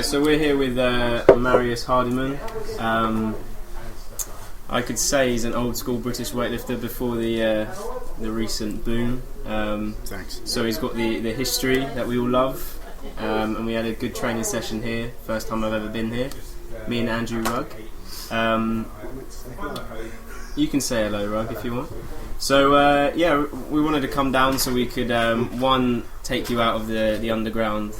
So we're here with Marius Hardiman. I could say he's an old school British weightlifter before the recent boom. Thanks. So he's got the history that we all love, and we had a good training session here. First time I've ever been here. Me and Andrew Rugg. You can say hello, Rugg, if you want. So yeah, we wanted to come down so we could one, take you out of the underground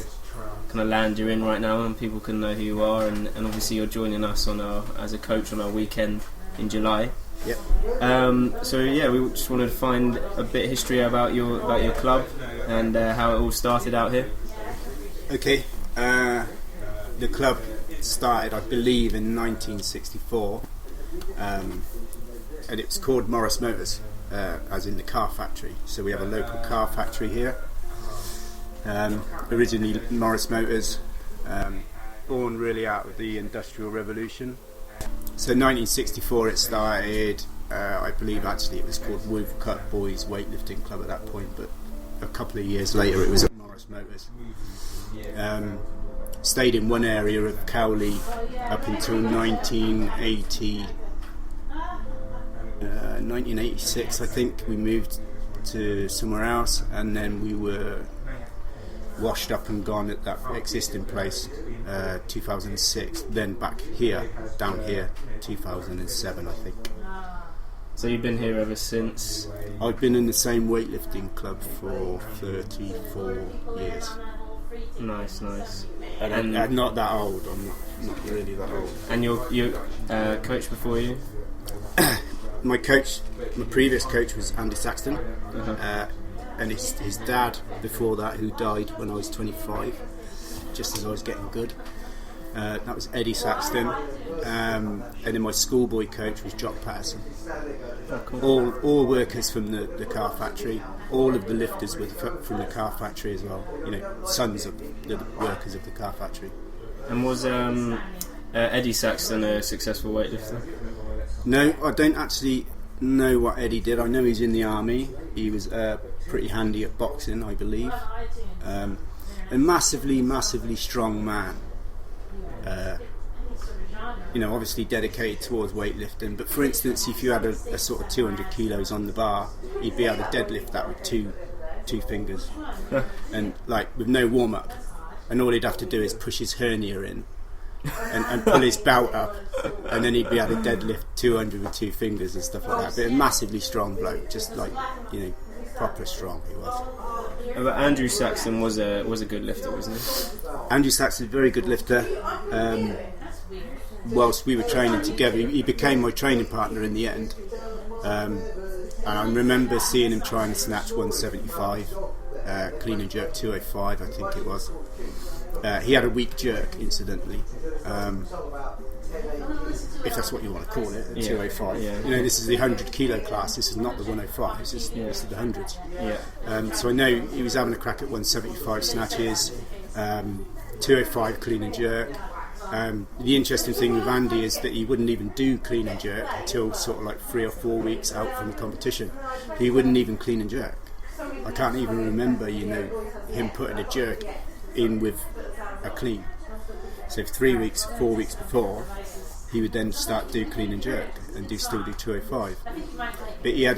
kind of land you're in right now, and people can know who you are, and obviously you're joining us on as a coach on our weekend in July. Yep. So yeah, we just wanted to find a bit of history about your club and how it all started out here. Okay. The club started, I believe, in 1964, and it was called Morris Motors, as in the car factory. So we have a local car factory here. Originally Morris Motors, born really out of the Industrial Revolution. So 1964 it started. I believe actually it was called Wolf Cut Boys Weightlifting Club at that point, but a couple of years later it was at Morris Motors. Stayed in one area of Cowley up until 1986, I think. We moved to somewhere else, and then we were washed up and gone at that existing place 2006, then back here, down here 2007, I think. So you've been here ever since? I've been in the same weightlifting club for 34 years. Nice. And I'm not that old. I'm not really that old. And your coach before you? My previous coach was Eddie Saxton, and his dad before that, who died when I was 25, just as I was getting good. That was Eddie Saxton, and then my schoolboy coach was Jock Patterson. Oh, cool. All workers from the car factory. All of the lifters were from the car factory as well. You know, sons of the workers of the car factory. And was Eddie Saxton a successful weightlifter? No, I don't actually know what Eddie did. I know he's in the army. He was pretty handy at boxing, I believe. A massively strong man. You know, obviously dedicated towards weightlifting. But for instance, if you had a sort of 200 kilos on the bar, he'd be able to deadlift that with two fingers, and like with no warm up. And all he'd have to do is push his hernia in. And pull his belt up, and then he'd be able to deadlift 200 with two fingers and stuff like that. But a massively strong bloke, just like, you know, proper strong he was. But Andrew Saxton was a good lifter, wasn't he? Andrew Saxton, very good lifter. Whilst we were training together, he became my training partner in the end. And I remember seeing him try and snatch 175, clean and jerk 205, I think it was. He had a weak jerk, incidentally, if that's what you want to call it, 205. Yeah. You know, this is the 100 kilo class, this is not the 105, this is the hundreds. Yeah. So I know he was having a crack at 175 snatches, 205 clean and jerk. The interesting thing with Andy is that he wouldn't even do clean and jerk until sort of like 3 or 4 weeks out from the competition. He wouldn't even clean and jerk. I can't even remember, you know, him putting a jerk in with a clean. So 3 weeks, 4 weeks before, he would then start do clean and jerk and still do 205. But he had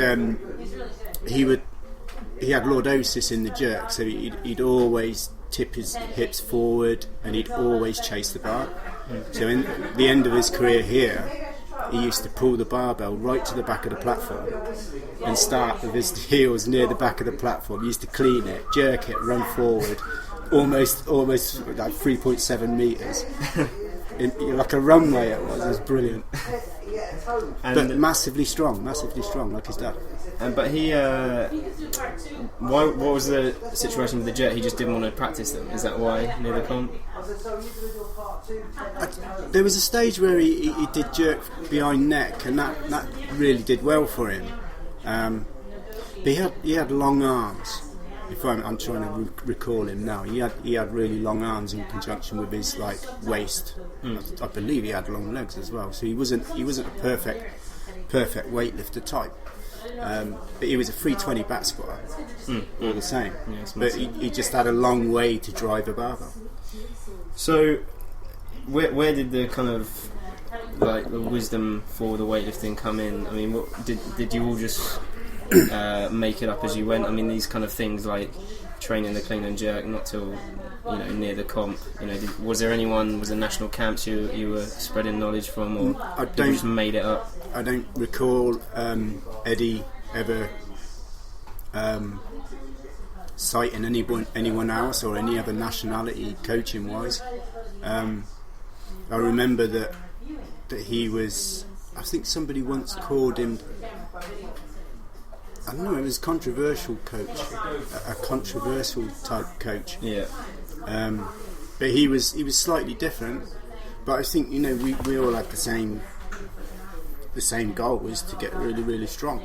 lordosis in the jerk, so he'd always tip his hips forward and he'd always chase the bar. So in the end of his career here, he used to pull the barbell right to the back of the platform and start with his heels near the back of the platform. He used to clean it, jerk it, run forward, almost like 3.7 metres. Like a runway it was brilliant. But massively strong like his dad. But he, what was the situation with the jerk? He just didn't want to practice them. Is that why near the comp? There was a stage where he did jerk behind neck, and that really did well for him. But he had long arms. If I'm trying to recall him now, he had really long arms in conjunction with his like waist. I believe he had long legs as well. So he wasn't a perfect weightlifter type. But he was a 320 back squatter, all the same. Yeah, but he just had a long way to drive a barbell. So where did the kind of like the wisdom for the weightlifting come in? I mean, what did you all just make it up as you went? I mean, these kind of things like training the clean and jerk not till near the comp. Was there national camps you were spreading knowledge from, or you just made it up? I don't recall Eddie ever citing anyone else or any other nationality coaching wise. I remember that he was, I think somebody once called him, I don't know, it was controversial coach, a controversial type coach. Yeah. But he was slightly different. But I think we all had the same goal, was to get really, really strong.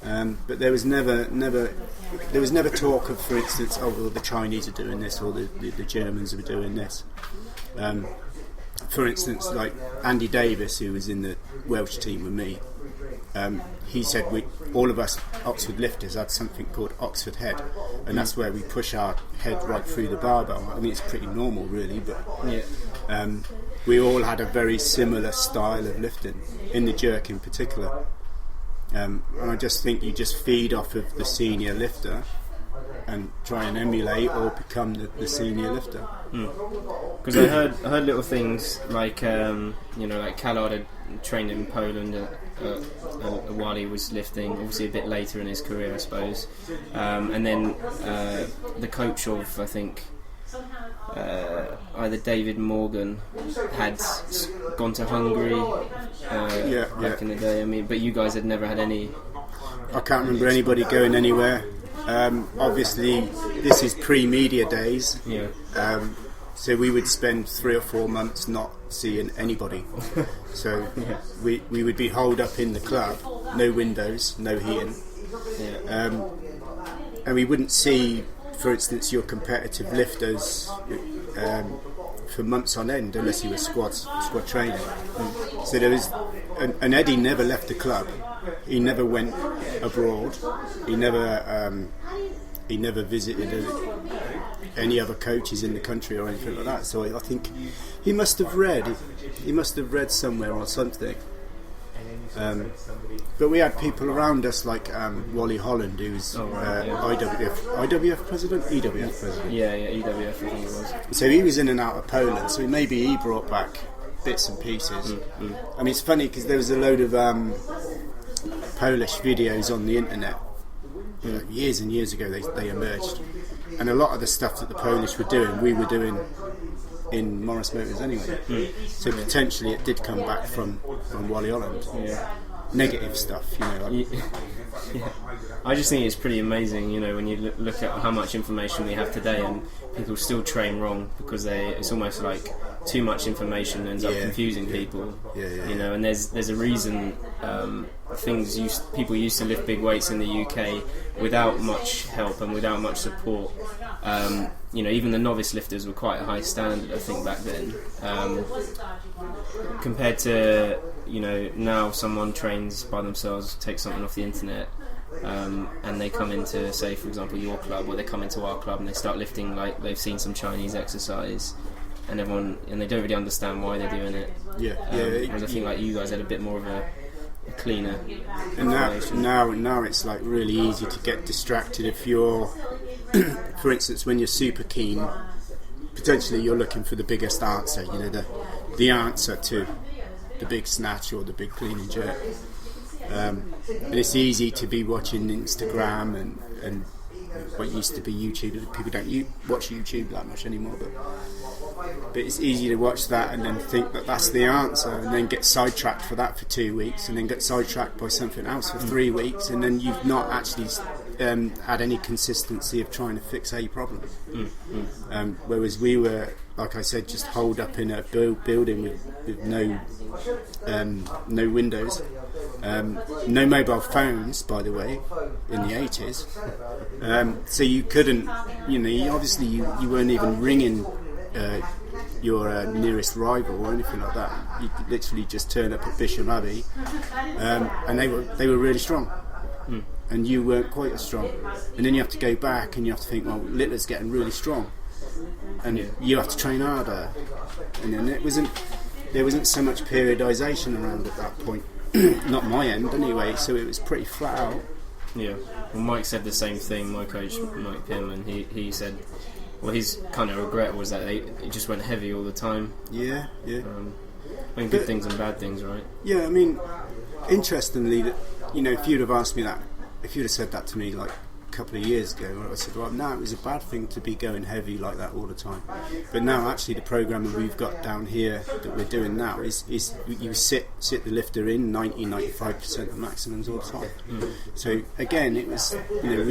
But there was never talk of, for instance, oh well, the Chinese are doing this or the Germans are doing this. For instance, like Andy Davis, who was in the Welsh team with me, he said all of us Oxford lifters had something called Oxford head, and that's where we push our head right through the barbell. I mean, it's pretty normal really, but we all had a very similar style of lifting, in the jerk in particular. And I just think you just feed off of the senior lifter and try and emulate or become the senior lifter. Because I heard little things like like Callard had trained in Poland while he was lifting, obviously a bit later in his career, I suppose. And then the coach of, I think, either David Morgan had gone to Hungary back in the day. I mean, but you guys had never had any. I can't remember anybody going anywhere. Obviously, this is pre-media days. Yeah. So we would spend 3 or 4 months not seeing anybody. So we would be holed up in the club, no windows, no heating, and we wouldn't see, for instance, your competitive lifters for months on end unless you were squad training. So there was, and Eddie never left the club. He never went abroad. He never visited any other coaches in the country or anything like that. So I think he must have read. He must have read somewhere or something. But we had people around us like Wally Holland, who's IWF president, EWF president. Yeah, EWF I think it was. So he was in and out of Poland. So maybe he brought back bits and pieces. I mean, it's funny because there was a load of Polish videos on the internet. Years and years ago they emerged, and a lot of the stuff that the Polish were doing, we were doing in Morris Motors anyway. So potentially it did come back from Wally Holland. Negative stuff, I just think it's pretty amazing, when you look at how much information we have today, and people still train wrong because it's almost like too much information ends up confusing people. And there's a reason people used to lift big weights in the UK without much help and without much support. Even the novice lifters were quite a high standard, I think, back then. Compared to now, someone trains by themselves, takes something off the internet, and they come into, say, for example, your club, or they come into our club and they start lifting like they've seen some Chinese exercise, and they don't really understand why they're doing it. Whereas I think like you guys had a bit more of a cleaner. And now it's like really easy to get distracted if you're, for instance, when you're super keen, potentially you're looking for the biggest answer. The answer to the big snatch or the big clean and jerk. And it's easy to be watching Instagram and what used to be YouTube. People don't watch YouTube that much anymore, but it's easy to watch that and then think that that's the answer, and then get sidetracked for that for 2 weeks, and then get sidetracked by something else for 3 weeks, and then you've not actually had any consistency of trying to fix a problem. Whereas we were, like I said, just holed up in a building with no windows, no mobile phones, by the way, in the 80s. So you couldn't, obviously you weren't even ringing your nearest rival or anything like that. You could literally just turn up at Bisham Abbey, and they were really strong. And you weren't quite as strong, and then you have to go back and you have to think, well, Littler's getting really strong, and you have to train harder. And then there wasn't so much periodisation around at that point. Not my end anyway, so it was pretty flat out. Yeah, well, Mike said the same thing. My coach, Mike Pym, and he said, well, his kind of regret was that it just went heavy all the time. Yeah. I mean, good things and bad things, right? Yeah, I mean, interestingly, that, you know, if you'd have asked me that, if you'd have said that to me like a couple of years ago, I said, well, no, it was a bad thing to be going heavy like that all the time. But now, actually, the programming we've got down here that we're doing now is you sit the lifter in 90-95% of maximums all the time. So again, it was, you know,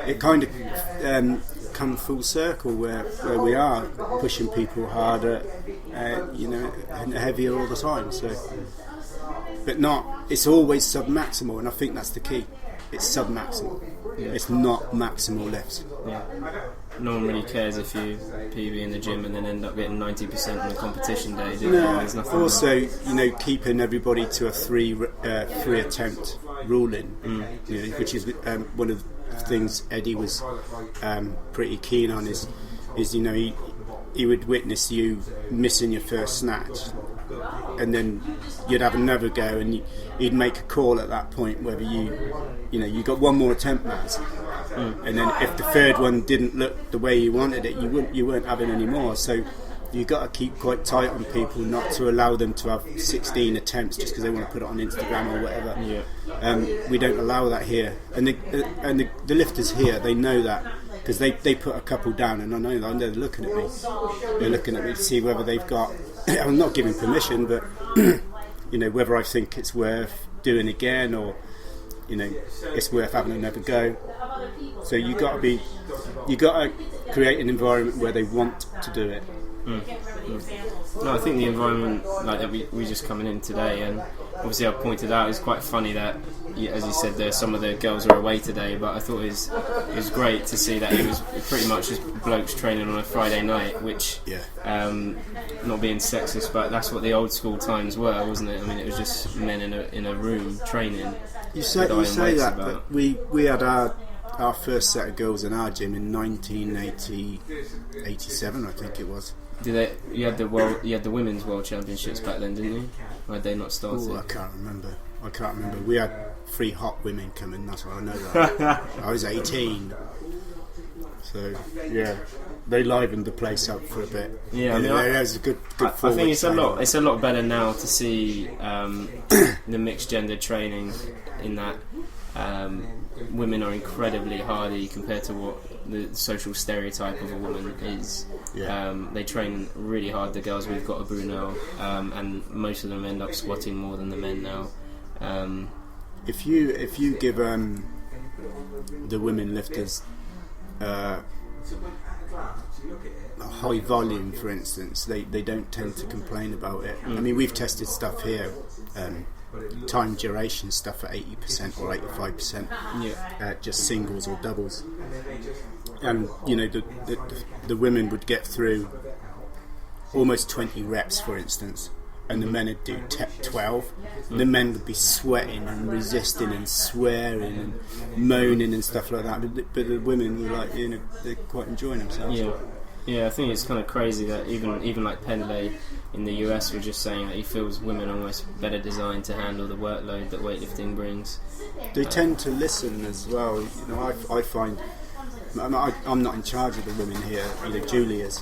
it kind of come full circle where we are pushing people harder, you know, and heavier all the time. So, but it's always sub-maximal, and I think that's the key. It's sub-maximal. Yeah. It's not maximal lifts. Yeah. No one really cares if you PB in the gym and then end up getting 90% on the competition day. No. Also, you know, keeping everybody to a three attempt ruling, you know, which is one of the things Eddie was pretty keen on. Is you know, he would witness you missing your first snatch, and then you'd have another go, and he'd make a call at that point whether you know, you got one more attempt, Matt, and then if the third one didn't look the way you wanted it, you weren't having any more. So you got to keep quite tight on people, not to allow them to have 16 attempts just because they want to put it on Instagram or whatever. Yeah. We don't allow that here, and the lifters here, they know that. Because they put a couple down, and I know that they're looking at me. They're looking at me to see whether they've got. I'm not giving permission, but you know, whether I think it's worth doing again, or you know, it's worth having another go. So you got to create an environment where they want to do it. No, I think the environment like that we just coming in today, and obviously I pointed out it's quite funny that, as you said, there some of the girls are away today, but I thought it was great to see that it was pretty much just blokes training on a Friday night, which not being sexist, but that's what the old school times were, wasn't it? I mean, it was just men in a room training. You say that, but we had our first set of girls in our gym in 1987, I think it was. You had the women's world championships back then, didn't you? Or had they not started? I can't remember. We had 3 hot women coming. That's what I know. That I was 18, so yeah, they livened the place up for a bit. Yeah, I mean, that was a good. I think it's a lot better now to see the mixed gender training in that. Women are incredibly hardy compared to what the social stereotype of a woman is. They train really hard, the girls we've got at Brunel, and most of them end up squatting more than the men now. If you give the women lifters a high volume, for instance, they don't tend to complain about it. I mean, we've tested stuff here, time duration stuff at 80% or 85%, just singles or doubles, and you know, the women would get through almost 20 reps, for instance, and the men would do 12. The men would be sweating and resisting and swearing and moaning and stuff like that, but the women were like, you know, they're quite enjoying themselves. Yeah, I think it's kind of crazy that even like Pendlay in the US was just saying that he feels women are almost better designed to handle the workload that weightlifting brings. They tend to listen as well. You know, I find I'm not in charge of the women here. You know, Julie is.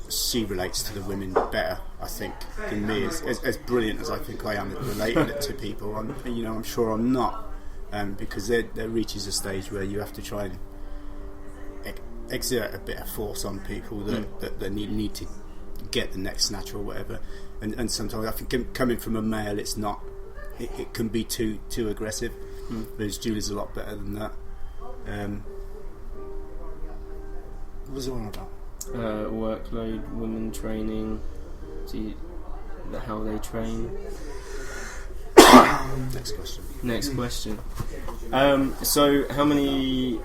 She relates to the women better, I think, than me. As brilliant as I think I am at relating it to people, I'm sure I'm not, because there reaches a stage where you have to try and exert a bit of force on people that need to get the next snatch or whatever, and sometimes I think coming from a male, it's not. It can be too aggressive. Whereas Julie's a lot better than that. What was it all about? Workload, women training, how they train. Next question. So how many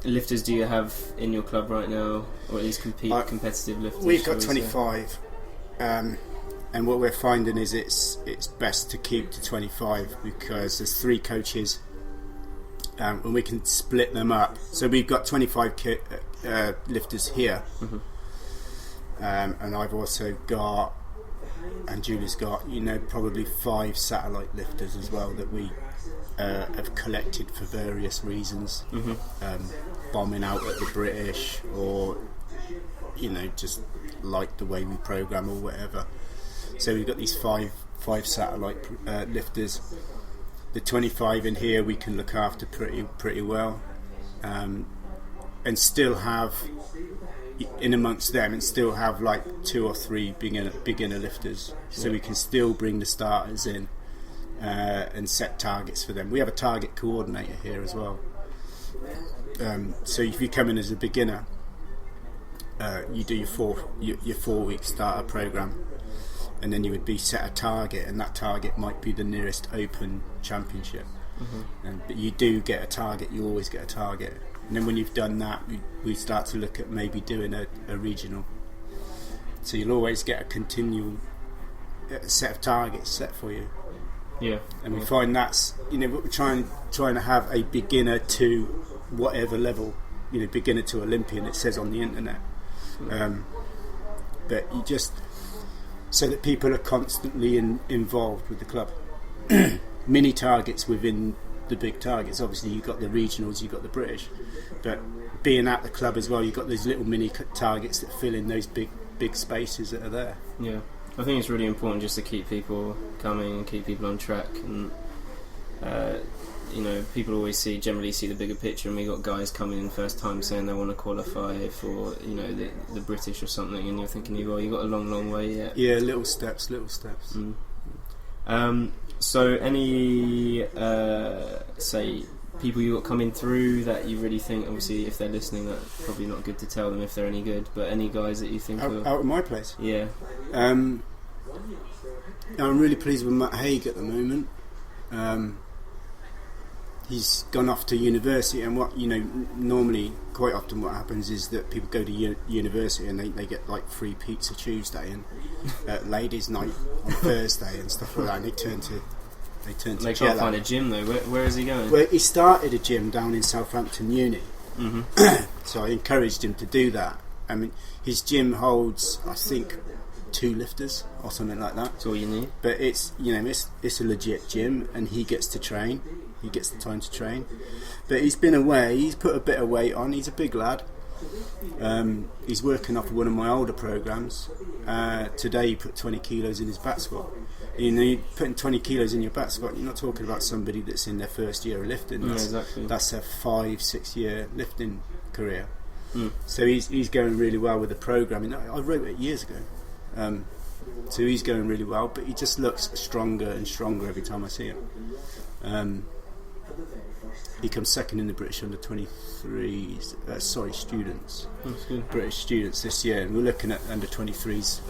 lifters do you have in your club right now, or at least competitive lifters? We've got 25, and what we're finding is it's best to keep to 25 because there's 3 coaches and we can split them up. So we've got 25 lifters here, and I've also got, and Julie's got, probably 5 satellite lifters as well that we have collected for various reasons, bombing out at the British, or just like the way we program or whatever. So we've got these five satellite lifters. The 25 in here we can look after pretty well, and still have in amongst them, and still have like 2 or 3 beginner lifters. So we can still bring the starters in and set targets for them. We have a target coordinator here as well. So if you come in as a beginner, you do your 4-week starter program, and then you would be set a target, and that target might be the nearest open championship. But you do get a target. You always get a target, and then when you've done that, we start to look at maybe doing a regional. So you'll always get a continual set of targets set for you. Yeah, and we find that's we're trying to have a beginner to whatever level, beginner to Olympian. It says on the internet, but you just so that people are constantly involved with the club. Mini targets within the big targets. Obviously, you've got the regionals, you've got the British, but being at the club as well, you've got those little mini targets that fill in those big spaces that are there. Yeah. I think it's really important just to keep people coming and keep people on track, and people generally see the bigger picture, and we got guys coming in first time saying they want to qualify for the British or something, and you're thinking, well, you got a long way yet. Yeah, little steps. So any say people you got coming through that you really think, obviously if they're listening, that's probably not good to tell them if they're any good, but any guys that you think out of my place? Yeah. I'm really pleased with Matt Haig at the moment. He's gone off to university, and what normally quite often what happens is that people go to university and they get like free pizza Tuesday and ladies night on Thursday and stuff like that, and they turn to they can't find a gym though. Where is he going? Well, he started a gym down in Southampton Uni. So I encouraged him to do that. I mean, his gym holds, I think, 2 lifters or something like that. That's all you need. But it's it's a legit gym, and he gets to train. He gets the time to train. But he's been away. He's put a bit of weight on. He's a big lad. He's working off one of my older programs. Today he put 20 kilos in his back squat. Putting 20 kilos in your back squat, you're not talking about somebody that's in their first year of lifting. That's a 5-6 year lifting career. So he's going really well with the programming. I wrote it years ago. So he's going really well, but he just looks stronger and stronger every time I see him. He comes second in the British under 23s, students. That's good. British students this year, and we're looking at under 23s,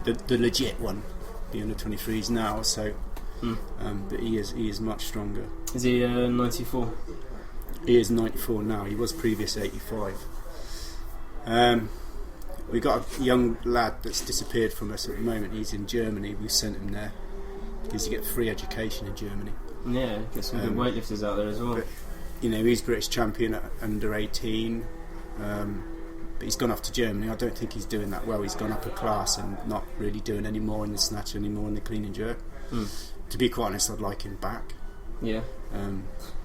the legit one, the under 23s now. So, but he is much stronger. Is he 94? He is 94 now. He was previous 85. We got a young lad that's disappeared from us at the moment. He's in Germany. We sent him there because you get free education in Germany. Yeah, get some good weightlifters out there as well. But, he's British champion at under 18, but he's gone off to Germany. I don't think he's doing that well. He's gone up a class and not really doing any more in the snatch, anymore in the clean and jerk. To be quite honest, I'd like him back. Yeah.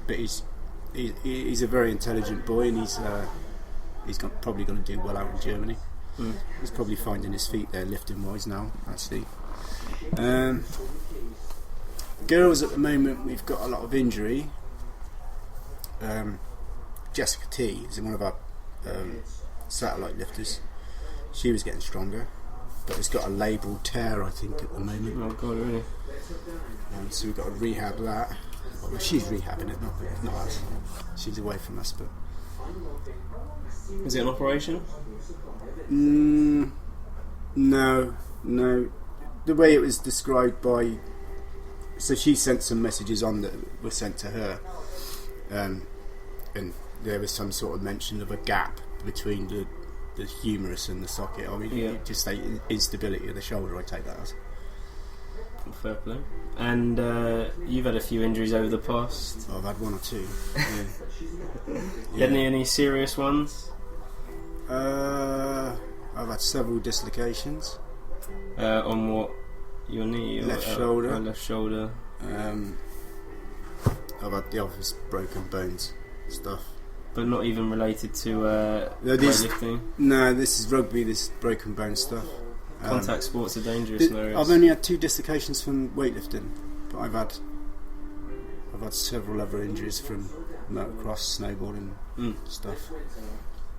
But he's a very intelligent boy, and he's probably going to do well out in Germany. He's probably finding his feet there lifting wise now, actually. Girls at the moment, we've got a lot of injury. Jessica T is one of our satellite lifters. She was getting stronger, but has got a labral tear, I think, at the moment. Oh God, really? So we've got to rehab that. Well, she's rehabbing it, not us. She's away from us, but. Is it an operation? No. The way it was described by... So she sent some messages on that were sent to her, and there was some sort of mention of a gap between the humerus and the socket. I mean, just say instability of the shoulder, I take that as. Fair play. And you've had a few injuries over the past. I've had one or two. Yeah. Any serious ones? I've had several dislocations. On what? Your knee? Left shoulder. Left shoulder. I've had the obvious broken bones stuff. But not even related to weightlifting? No, this is rugby, this broken bone stuff. Contact sports are dangerous, Marius. I've only had 2 dislocations from weightlifting, but I've had several other injuries from motocross, snowboarding stuff.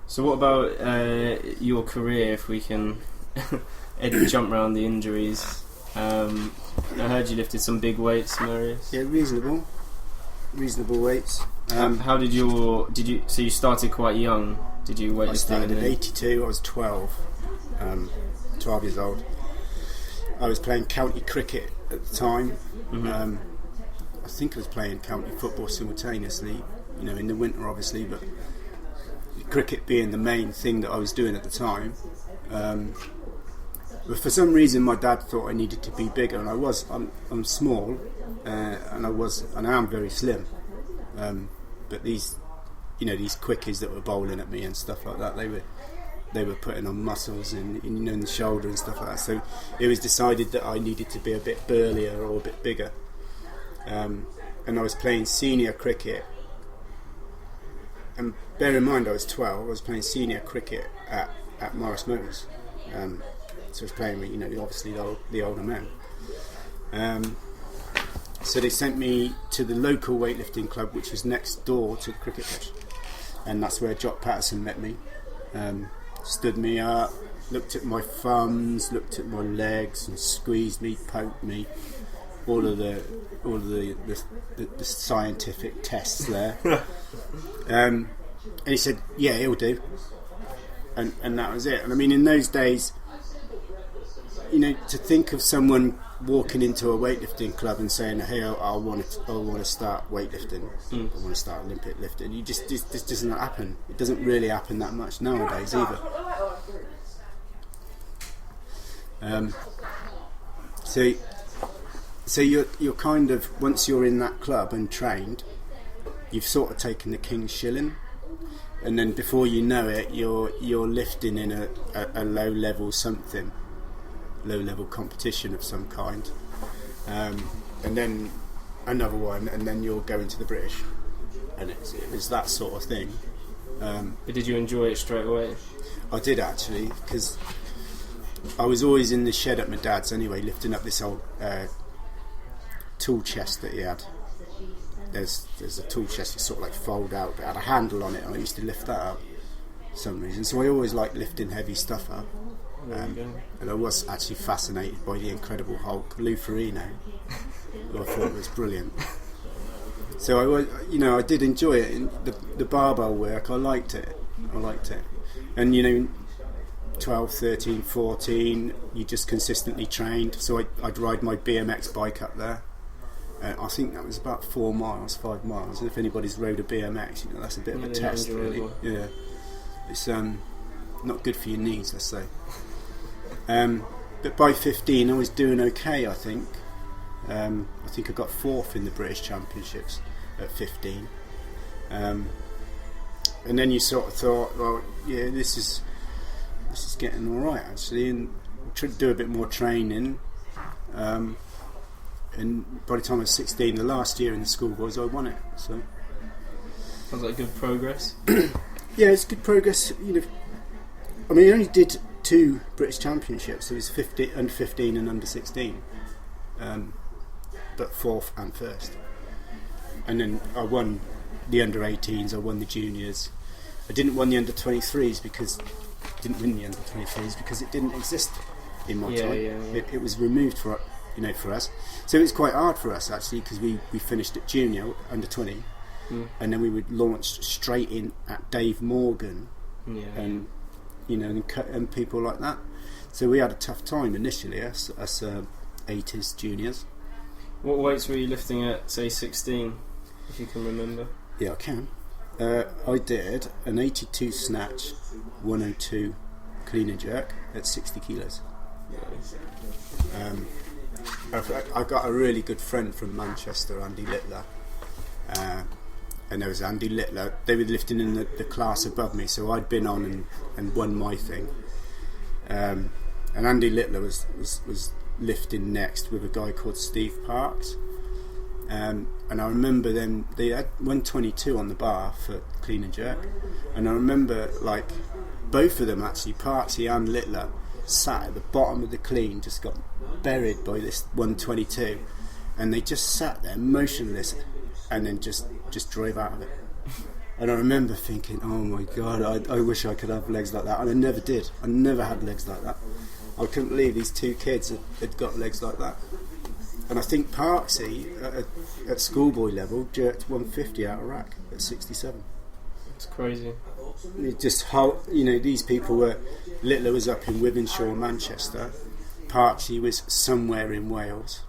So what about your career, if we can Eddie jump around the injuries? I heard you lifted some big weights, Marius. Yeah, reasonable weights. How did you? So you started quite young. Did you weightlifting? I started at 82. I was 12. 12 years old. I was playing county cricket at the time. I think I was playing county football simultaneously. In the winter, obviously, but cricket being the main thing that I was doing at the time. But for some reason, my dad thought I needed to be bigger, and I'm small, and I am very slim. But these quickies that were bowling at me and stuff like that, they were putting on muscles in the shoulder and stuff like that. So it was decided that I needed to be a bit burlier or a bit bigger. And I was playing senior cricket. And bear in mind, I was 12. I was playing senior cricket at Morris Motors. So I was playing with, obviously the older men. So they sent me to the local weightlifting club, which was next door to the cricket pitch, and that's where Jock Patterson met me. Stood me up, looked at my thumbs, looked at my legs, and squeezed me, poked me. All of the scientific tests there. And he said, "Yeah, he'll do." And that was it. And I mean, in those days, to think of someone walking into a weightlifting club and saying, "Hey, I want to start weightlifting. I want to start Olympic lifting." This doesn't happen. It doesn't really happen that much nowadays either. So you're kind of, once you're in that club and trained, you've sort of taken the king's shilling, and then before you know it, you're lifting in a low level competition of some kind, and then another one, and then you're going to the British, and it was that sort of thing. But did you enjoy it straight away? I did, actually, because I was always in the shed at my dad's anyway, lifting up this old tool chest that he had. There's a tool chest that sort of like fold out, but had a handle on it, and I used to lift that up for some reason. So I always liked lifting heavy stuff up. And I was actually fascinated by the Incredible Hulk, Lou Ferrigno, who I thought was brilliant. So I did enjoy it. In the barbell work, I liked it. And 12, 13, 14, you just consistently trained. So I'd ride my BMX bike up there. I think that was about 4 miles, 5 miles. And if anybody's rode a BMX, that's a bit of a test, really. Yeah, it's not good for your knees, let's say. But by 15, I was doing okay. I think I got 4th in the British Championships at 15. And then you sort of thought, well, yeah, this is getting all right, actually, and do a bit more training. And by the time I was 16, the last year in the schoolboys, I won it. So sounds like good progress. Yeah, it's good progress. I mean, I only did 2 British Championships. There was under 15 and under 16, but 4th and 1st. And then I won the under 18s. I won the juniors. I didn't win the under 23s because it didn't exist in my time. Yeah. It was removed for us. So it was quite hard for us, actually, because we finished at junior under 20, and then we would launch straight in at Dave Morgan, and people like that. So we had a tough time initially, us 80s juniors. What weights were you lifting at, say, 16, if you can remember? Yeah, I can. I did an 82 snatch, 102 clean and jerk at 60 kilos. Nice. I got a really good friend from Manchester, Andy Littler, and there was Andy Littler. They were lifting in the class above me, so I'd been on and won my thing. And Andy Littler was lifting next with a guy called Steve Parks. And I remember them, they had 122 on the bar for clean and jerk. And I remember, like, both of them actually, Parksy and Littler, sat at the bottom of the clean, just got buried by this 122. And they just sat there motionless and then just drove out of it. And I remember thinking, oh my God, I wish I could have legs like that. And I never did. I never had legs like that. I couldn't believe these two kids had got legs like that. And I think Parksy, at schoolboy level, jerked 150 out of rack at 67. It's crazy. It just how, you know, these people were. Littler was up in Wythenshawe, Manchester. Parksy was somewhere in Wales.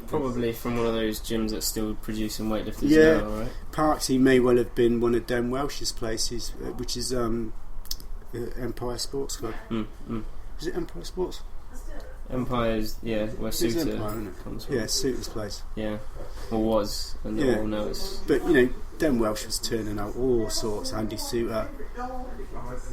Probably from one of those gyms that's still producing weightlifters now, right? Parksy may well have been one of Dan Welsh's places, which is Empire Sports Club. Is it Empire Sports? Empire's, yeah, where Suter Empire, comes from. Yeah, Suter's place. Yeah, or was, and they all know it's... But, you know, Dan Welsh was turning out all sorts. Andy Suter,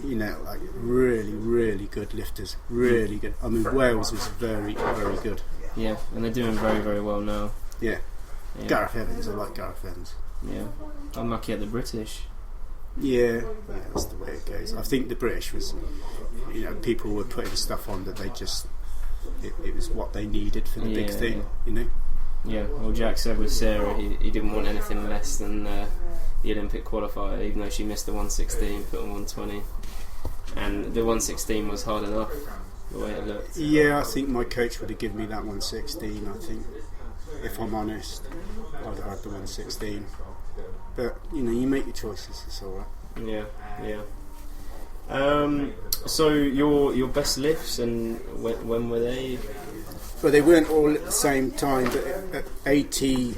you know, like really, really good lifters. Really good. I mean, Wales was very, very good. Yeah, and they're doing very, very well now. Yeah. Gareth Evans, I like Gareth Evans. Yeah. Unlucky at the British. Yeah, that's the way it goes. I think the British was, you know, people were putting stuff on that they just... It was what they needed for the big thing, you know. Yeah, well, Jack said with Sarah he didn't want anything less than the Olympic qualifier, even though she missed the 116, put on 120, and the 116 was hard enough the way it looked. Yeah, I think my coach would have given me that 116. I think, if I'm honest, I'd have had the 116. But you know, you make your choices. It's all right. Yeah. So your best lifts, and when were they? Well, they weren't all at the same time, but at 80,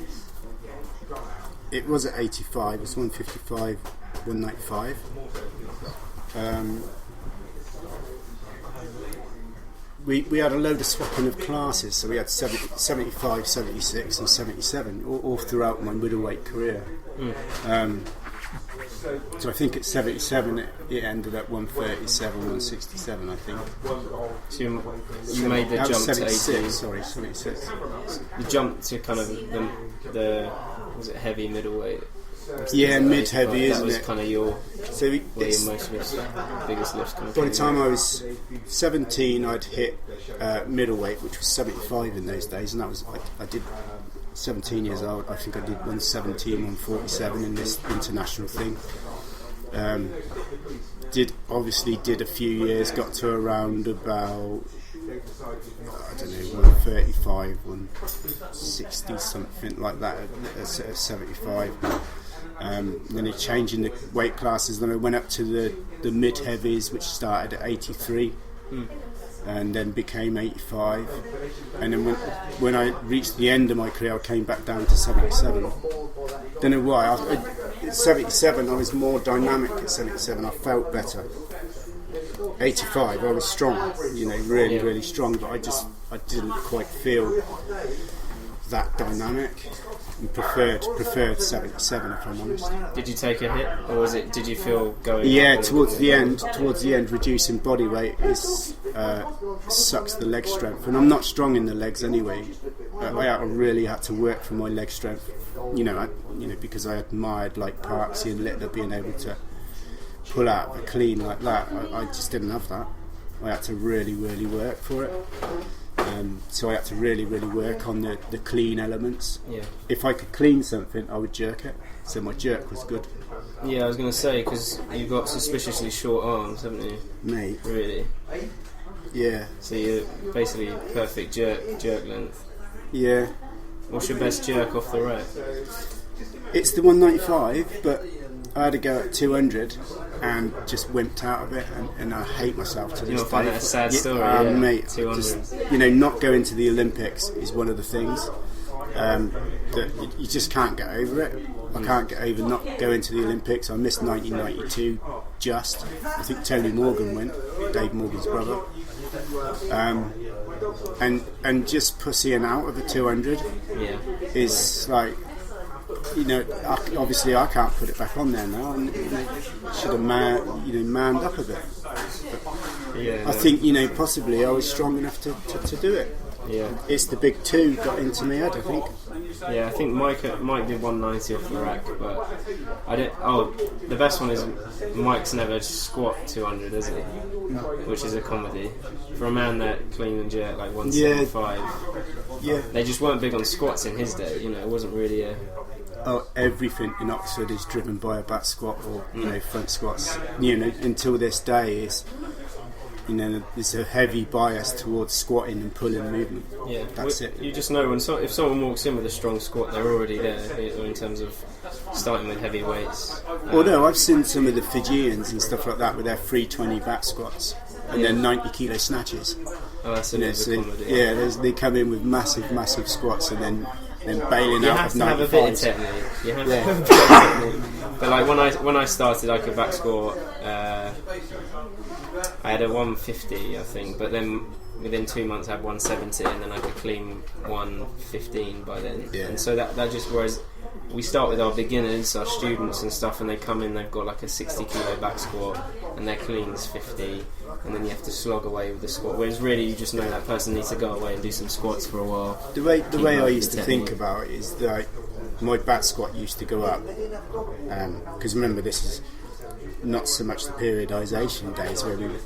it was at 85. It was 155, 195. We had a load of swapping of classes, so we had 75, 76 and 77 all throughout my middleweight career. So I think at 77 it ended at 137, 167, I think. So you made the jump 76, to 80. Sorry, 76. The jump to kind of the was it heavy middleweight? Yeah, mid-heavy, isn't it? That was kind of your most lifts, biggest lifts. Kind of by the time I was 17, I'd hit middleweight, which was 75 in those days, and that was I did 17 years old. I think I did 117, 147 in this international thing. Did a few years, got to around about, I don't know, 135, 160, something like that at 75. Then it changed in the weight classes. Then I went up to the mid heavies, which started at 83. And then became 85, and then when I reached the end of my career, I came back down to 77. Don't know why. At 77, I was more dynamic. At 77, I felt better. 85, I was strong, you know, really strong, but I didn't quite feel that dynamic. And preferred 77, if I'm honest. Did you take a hit, or did you feel going? Yeah, towards the end, reducing body weight sucks the leg strength, and I'm not strong in the legs anyway. I really had to work for my leg strength, because I admired like Parksy and Littler being able to pull out a clean like that. I just didn't have that. I had to really work for it. So I had to really work on the clean elements. Yeah. If I could clean something, I would jerk it. So my jerk was good. Yeah, I was going to say, because you've got suspiciously short arms, haven't you? Mate. Really? Yeah. So you're basically perfect jerk length. Yeah. What's your best jerk off the rack? It's the 195, but I had to go at 200 and just wimped out of it, and I hate myself to this day. You'll find that a sad story, mate. 200. Just, not going to the Olympics is one of the things that you just can't get over it. I can't get over not going to the Olympics. I missed 1992 just. I think Tony Morgan went, Dave Morgan's brother. And just pussying out of a 200 is like, obviously I can't put it back on there now, and should have manned up a bit. But I think possibly I was strong enough to do it. Yeah, it's the big two got into me head, I think. Yeah, I think Mike did 190 off the rack, but I didn't. Oh, the best one is Mike's never squat 200, is he? Which is a comedy for a man that clean and jerk like 175. Yeah, they just weren't big on squats in his day. It wasn't really a. Oh, everything in Oxford is driven by a back squat or front squats. Until this day is. There's a heavy bias towards squatting and pulling movement. Yeah, that's it. You just know if someone walks in with a strong squat, they're already there in terms of starting with heavy weights. Although I've seen some of the Fijians and stuff like that with their 320 back squats and then 90 kilo snatches. Oh, that's another comedy. Yeah, they come in with massive squats and then bailing out of 95. You have to have a bit of technique. You have to have a bit of technique. But like when I started, I could back squat. I had a 150, I think, but then within 2 months I had 170, and then I could clean 115 by then. Yeah. And so that just, whereas we start with our beginners, our students and stuff, and they come in, they've got like a 60 kilo back squat, and their clean's 50, and then you have to slog away with the squat. Whereas really, you just know that person needs to go away and do some squats for a while. The way I used to think about it is that my back squat used to go up, because remember, this is not so much the periodisation days where we were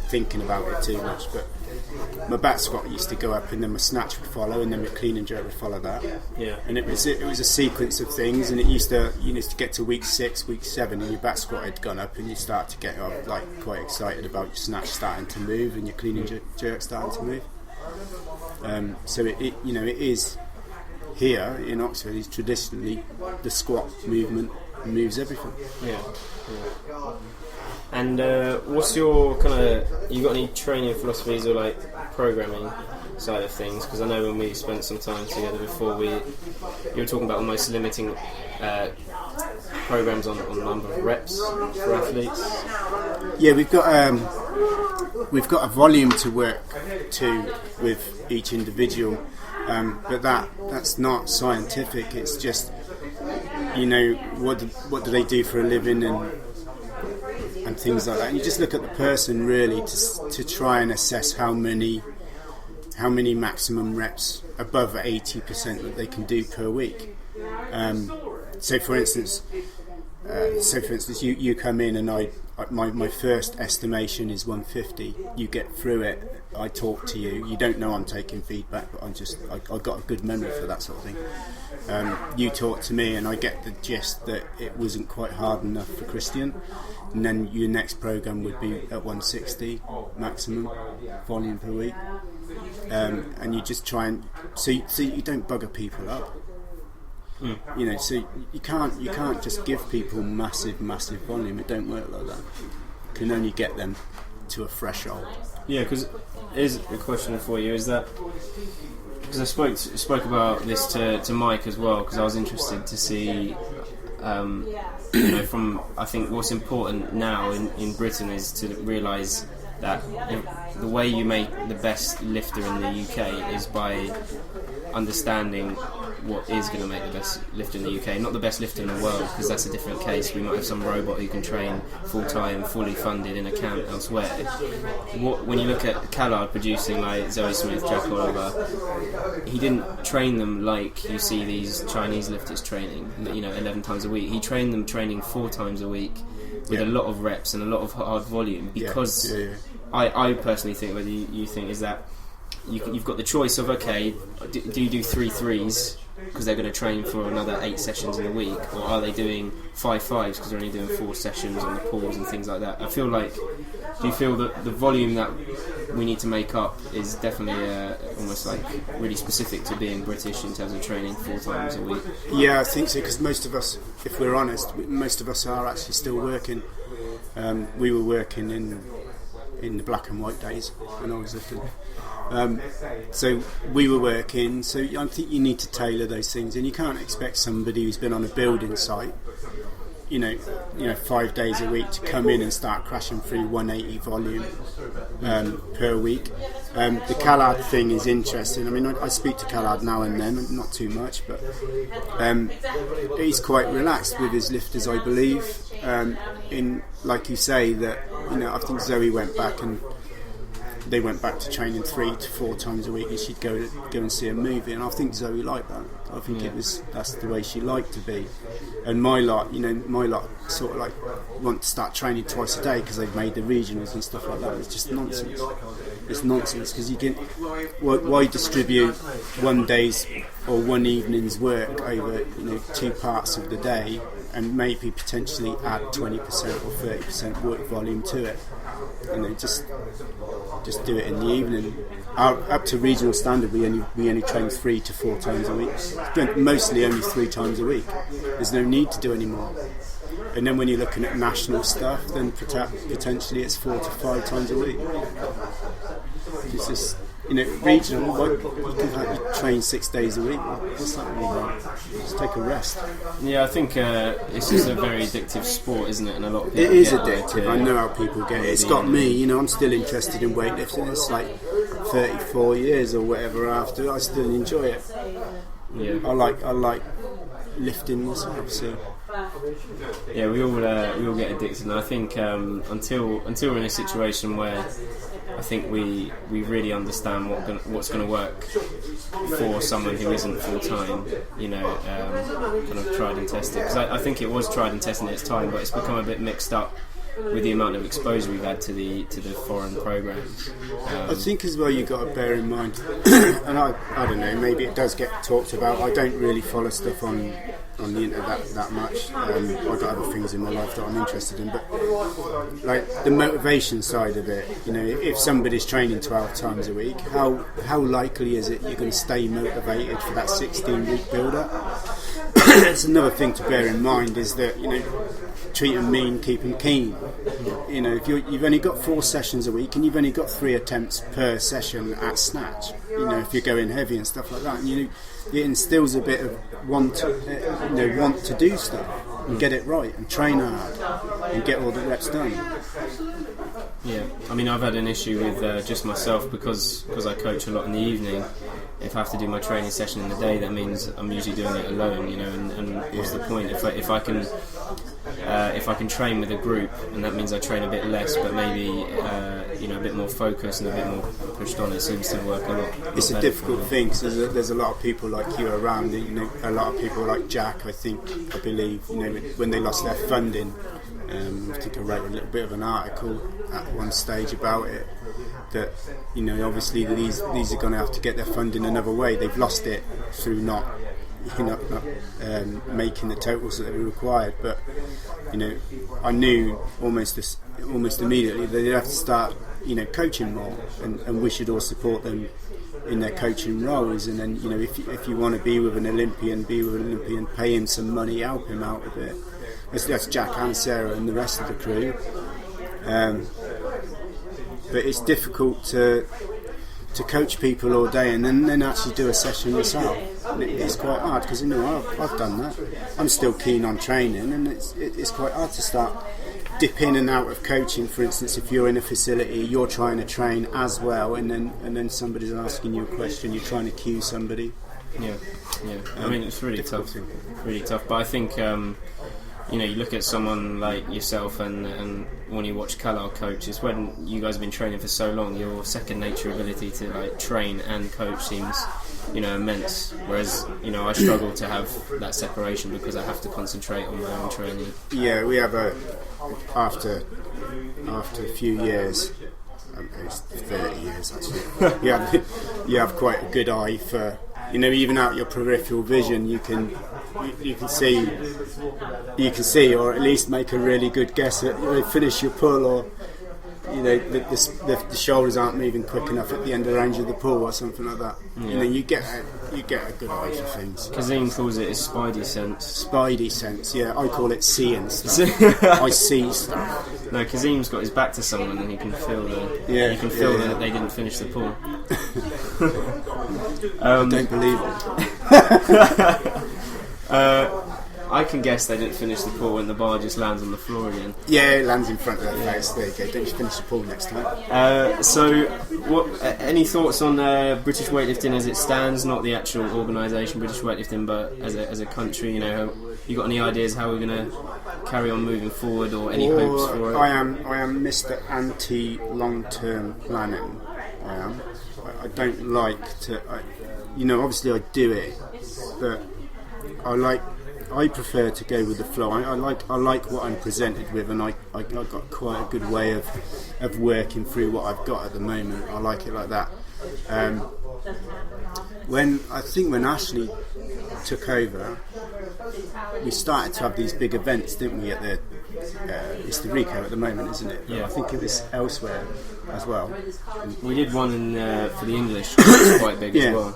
thinking about it too much, but my back squat used to go up and then my snatch would follow and then my clean and jerk would follow that. Yeah. And it was a sequence of things, and it used to get to week 6, week 7, and your back squat had gone up and you start to get quite excited about your snatch starting to move and your clean and jerk starting to move. So it is here in Oxford is traditionally the squat movement moves everything. Yeah. And what's your you got any training philosophies or like programming side of things? Because I know when we spent some time together before, you were talking about almost limiting programs on the number of reps for athletes. Yeah, we've got a volume to work to with each individual, but that's not scientific. It's just what do they do for a living and things like that. And you just look at the person really to try and assess how many maximum reps above 80% that they can do per week. So for instance, you come in and my first estimation is 150. You get through it. I talk to you. You don't know I'm taking feedback, but I've got a good memory for that sort of thing. You talk to me, and I get the gist that it wasn't quite hard enough for Christian. And then your next program would be at 160 maximum volume per week, and you just try and so you don't bugger people up. So you can't just give people massive volume. It don't work like that. You can only get them to a threshold. Yeah, because here's a question for you: is that because I spoke about this to Mike as well, because I was interested to see. From I think what's important now in Britain is to realise that the way you make the best lifter in the UK is by understanding what is going to make the best lifter in the UK, not the best lifter in the world, because that's a different case. We might have some robot who can train full-time, fully funded in a camp elsewhere. When you look at Callard producing like Zoe Smith, Jack Oliver, he didn't train them like you see these Chinese lifters training, 11 times a week. He trained them training 4 times a week with a lot of reps and a lot of hard volume, because I personally think, whether you think, is that you've got the choice of, okay, do you do 3 threes because they're going to train for another 8 sessions in a week, or are they doing 5 fives because they're only doing 4 sessions on the pause and things like that? Do you feel that the volume that we need to make up is definitely almost like really specific to being British in terms of training 4 times a week? Yeah, I think so, because most of us, if we're honest, most of us are actually still working. We were working in the black and white days when I was lifting. So we were working, so I think you need to tailor those things, and you can't expect somebody who's been on a building site 5 days a week to come in and start crashing through 180 volume per week. The Callard thing is interesting. I mean, I speak to Callard now and then, not too much, but he's quite relaxed with his lifters, I believe. In like you say, that I think Zoe went back and they went back to training 3 to 4 times a week, and she'd go and see a movie, and I think Zoe liked that. I think that's the way she liked to be. And my lot sort of like want to start training twice a day because they've made the regionals and stuff like that. It's just nonsense. It's nonsense because you can why distribute one day's or one evening's work over 2 parts of the day and maybe potentially add 20% or 30% work volume to it. Just do it in the evening. Up to regional standard, we only train 3 to 4 times a week. Mostly only 3 times a week. There's no need to do any more. And then when you're looking at national stuff, then potentially it's 4 to 5 times a week. It's just, regional, you can train 6 days a week. What's that really about? Just take a rest. Yeah, I think it's just a very addictive sport, isn't it? And a lot of people it is addictive. I know how people get it. It's got me. I'm still interested in weightlifting. It's like 34 years or whatever after. I still enjoy it. Yeah. I like lifting myself. So. Yeah, we all get addicted, and I think until we're in a situation where I think we really understand what's going to work for someone who isn't full time, kind of tried and tested. Because I think it was tried and tested at its time, but it's become a bit mixed up with the amount of exposure we've had to the foreign programs. I think as well you've got to bear in mind, and I don't know, maybe it does get talked about. I don't really follow stuff on the internet that much. I've got other things in my life that I'm interested in, but like the motivation side of it, if somebody's training 12 times a week, how likely is it you're going to stay motivated for that 16-week build-up? That's another thing to bear in mind, is that treat them mean, keep them keen. If you've only got 4 sessions a week and you've only got 3 attempts per session at snatch, if you're going heavy and stuff like that, and it instills a bit of want to do stuff and get it right and train hard and get all the reps done. Yeah, I mean, I've had an issue with just myself because I coach a lot in the evening. If I have to do my training session in the day, that means I'm usually doing it alone, and what's the point? If I can train with a group, and that means I train a bit less, but maybe a bit more focused and a bit more pushed on, it seems to work a lot. It's a difficult thing because there's a lot of people like you around. A lot of people like Jack, I believe, when they lost their funding. I think I wrote a little bit of an article at one stage about it, that obviously these are going to have to get their funding another way. They've lost it through not making the totals that were required, but I knew almost immediately that they'd have to start coaching more, and we should all support them in their coaching roles. And then if you want to be with an Olympian, pay him some money, help him out with it. That's Jack and Sarah and the rest of the crew. But it's difficult to coach people all day and then actually do a session yourself. And it's quite hard because I've done that. I'm still keen on training, and it's quite hard to start dip in and out of coaching. For instance, if you're in a facility, you're trying to train as well, and then somebody's asking you a question, you're trying to cue somebody. Yeah. I mean, it's really tough. Really tough. But I think you look at someone like yourself, and when you watch Callard coach, it's when you guys have been training for so long, your second nature ability to train and coach seems immense. Whereas I struggle to have that separation because I have to concentrate on my own training. Yeah, we have after a few years, it's 30 years actually. you have quite a good eye for even out your peripheral vision. You can see, or at least make a really good guess at finish your pull, or the shoulders aren't moving quick enough at the end of the range of the pull or something like that. Yeah. You get a good eye for things. Kazim calls it his spidey sense. Spidey sense, yeah. I call it seeing stuff. I see stuff. No, Kazim's got his back to someone and he can feel that they didn't finish the pull. I don't believe it. I can guess they didn't finish the pull when the bar just lands on the floor again. Yeah, it lands in front of their face. There you go. Don't you finish the pull next time. So, any thoughts on British weightlifting as it stands? Not the actual organisation, British weightlifting, but as a country. You know, you got any ideas how we're going to carry on moving forward, or any hopes for it? I am Mr. Anti long-term planning. I am. I don't like to. Obviously I do it, but I prefer to go with the flow. I like what I'm presented with, and I got quite a good way of working through what I've got at the moment. I like it like that. When Ashley took over, we started to have these big events, didn't we? At the it's the Rico at the moment, isn't it? Yeah. I think it was elsewhere as well. We did one for the English, which was quite big as well.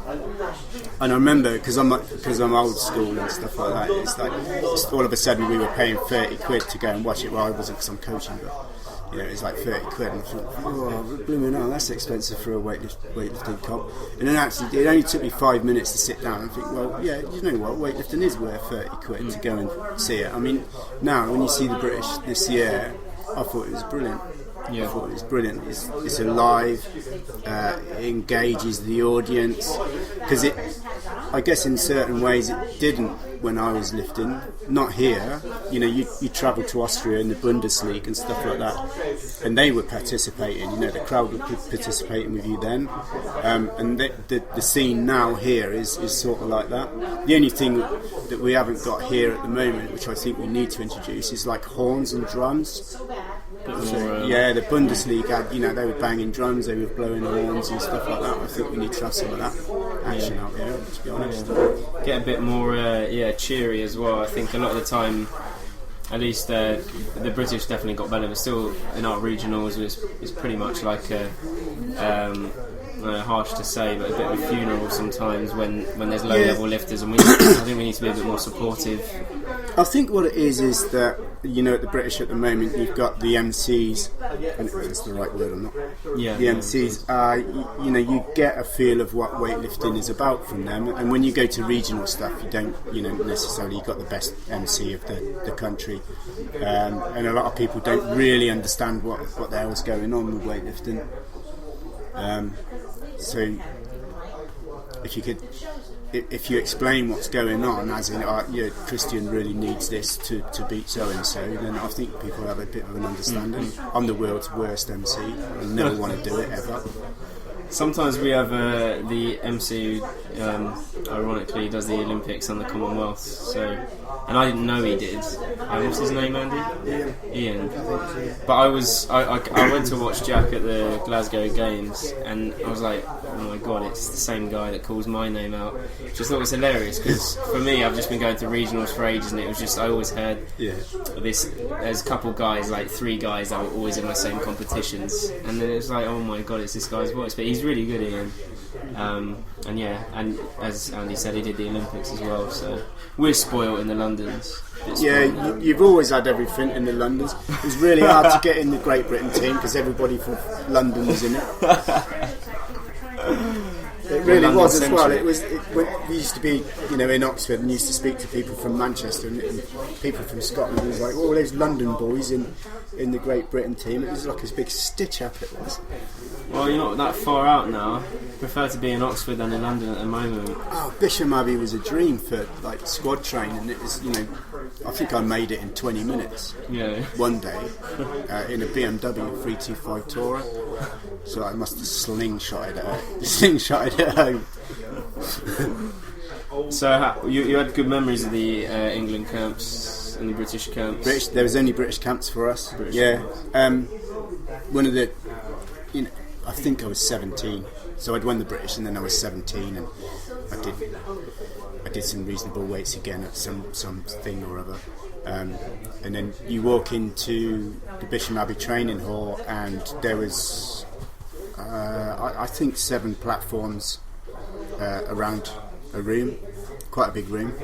And I remember, because I'm old school and stuff like that, it's like all of a sudden we were paying 30 quid to go and watch it. Well, I wasn't, because I'm coaching, but it was like 30 quid, and I thought, oh, blooming hell, that's expensive for a weightlifting comp. And then actually, it only took me 5 minutes to sit down and think, well, yeah, you know what, weightlifting is worth 30 quid to go and see it. I mean, now when you see the British this year, I thought it was brilliant. Yeah. I thought it was brilliant. It's alive, it engages the audience, because I guess in certain ways it didn't when I was lifting. Not here, you travel to Austria in the Bundesliga and stuff like that, and they were participating. The crowd were participating with you then, and the scene now here is sort of like that. The only thing that we haven't got here at the moment, which I think we need to introduce, is like horns and drums. The Bundesliga, they were banging drums, they were blowing horns and stuff like that. I think we need to have some of that action out here, to be honest. Get a bit more, cheery as well. I think a lot of the time, at least the British definitely got better, but still in our regionals it's pretty much like harsh to say, but a bit of a funeral sometimes when there's low level lifters, and I think we need to be a bit more supportive. I think what it is that at the British at the moment you've got the MCs, and if that's the right word or not. Yeah. The MCs, you get a feel of what weightlifting is about from them, and when you go to regional stuff, you don't, necessarily got the best MC of the country, and a lot of people don't really understand what the hell's going on with weightlifting. So if you explain what's going on, as in, Christian really needs this to beat so and so, then I think people have a bit of an understanding. I'm the world's worst MC. I never want to do it ever. Sometimes we have the MC who, ironically, does the Olympics and the Commonwealth. So, and I didn't know he did. What's his name, Andy? Ian. But I went to watch Jack at the Glasgow Games, and I was like, oh my god, it's the same guy that calls my name out. Just thought it was hilarious, because for me, I've just been going to regionals for ages, and it was just, I always heard this. There's a couple guys, like 3 guys that were always in my same competitions, and then it was like, oh my god, it's this guy's voice. But he's really good, Ian. And as Andy said, he did the Olympics as well, so we're spoiled in the Londons. You've always had everything in the Londons. It was really hard to get in the Great Britain team because everybody from London was in it. It really was as well. When we used to be, in Oxford, and used to speak to people from Manchester and people from Scotland. It was like, oh, there's London boys in the Great Britain team. It was like a big stitch up. It was. Well, you're not that far out now. I prefer to be in Oxford than in London at the moment. Oh, Bisham Abbey was a dream for squad training. It was, I think I made it in 20 minutes. Yeah. One day in a BMW 325 Tourer. So I must have slingshotted it home. So you had good memories of the England camps and the British camps? There was only British camps for us. One of the, I think I was 17, so I'd won the British, and then I was 17, and I did some reasonable weights again at some thing or other, and then you walk into the Bisham Abbey training hall, and there was I think 7 platforms around a room, quite a big room.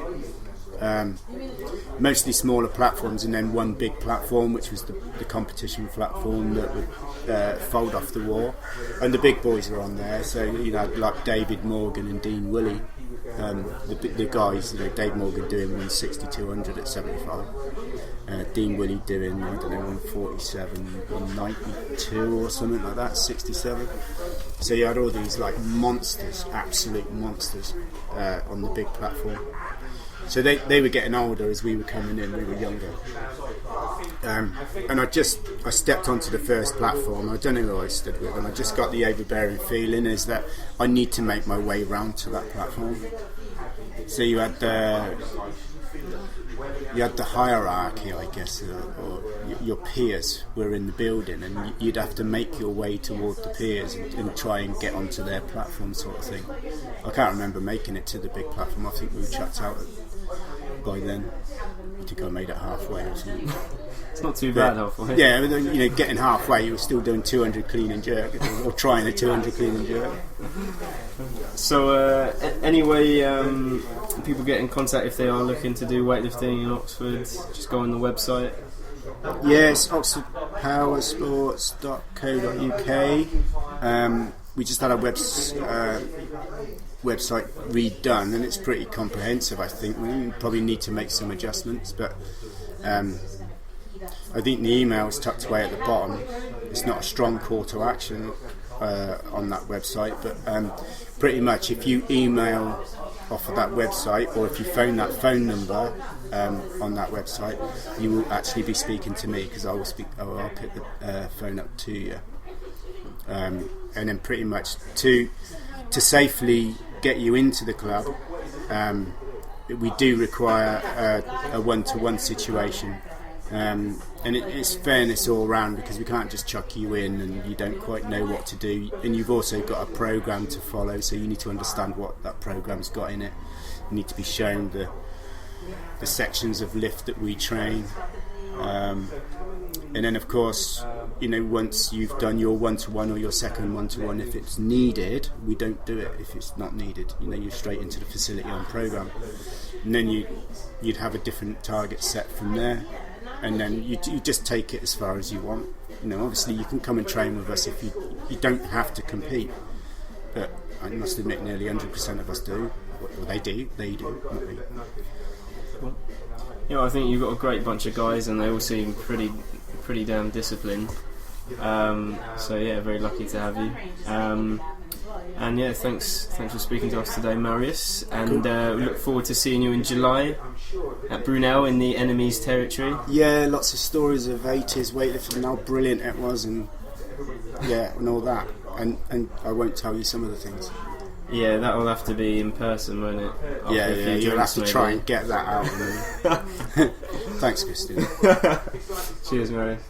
Mostly smaller platforms, and then one big platform, which was the competition platform that would fold off the wall, and the big boys were on there. So like David Morgan and Dean Woolley, the guys, Dave Morgan doing 160, 200 at 75. Dean Willie doing, 147, 192 or something like that, 67. So you had all these monsters, absolute monsters, on the big platform. So they were getting older as we were coming in, we were younger. And I stepped onto the first platform. I don't know who I stood with, and I just got the overbearing feeling is that I need to make my way round to that platform. So you had the hierarchy, I guess, or your peers were in the building, and you'd have to make your way toward the peers and try and get onto their platform, sort of thing. I can't remember making it to the big platform. I think we were chucked out by then. I think I made it halfway or something. It's not too bad halfway. Yeah, getting halfway, you were still doing 200 clean and jerk, or trying a 200 clean and jerk. So, anyway, people get in contact if they are looking to do weightlifting in Oxford. Just go on the website. Yes, oxfordpowersports.co.uk. We just had our website redone, and it's pretty comprehensive. I think we probably need to make some adjustments, but I think the email is tucked away at the bottom. It's not a strong call to action on that website, but pretty much if you email off of that website, or if you phone that phone number on that website, you will actually be speaking to me, because I'll pick the phone up to you. And then pretty much to safely get you into the club, we do require a one-to-one situation, and it's fairness all round, because we can't just chuck you in and you don't quite know what to do, and you've also got a program to follow, so you need to understand what that program's got in it. You need to be shown the sections of lift that we train, and then of course, once you've done your one-to-one or your second one-to-one, if it's needed, we don't do it if it's not needed. You're straight into the facility on program, and then you'd have a different target set from there, and then you just take it as far as you want. Obviously you can come and train with us if you don't have to compete, but I must admit nearly 100% of us do. Well, they do, not me. Cool. I think you've got a great bunch of guys, and they all seem pretty damn disciplined. So yeah, very lucky to have you. And yeah, thanks for speaking to us today, Marius. And we look forward to seeing you in July at Brunel in the enemy's territory. Yeah, lots of stories of 80s weightlifting and how brilliant it was, and all that. And I won't tell you some of the things. Yeah, that will have to be in person, won't it? Yeah, you'll have to try and get that out of me. Thanks, Christine. Cheers, Marius.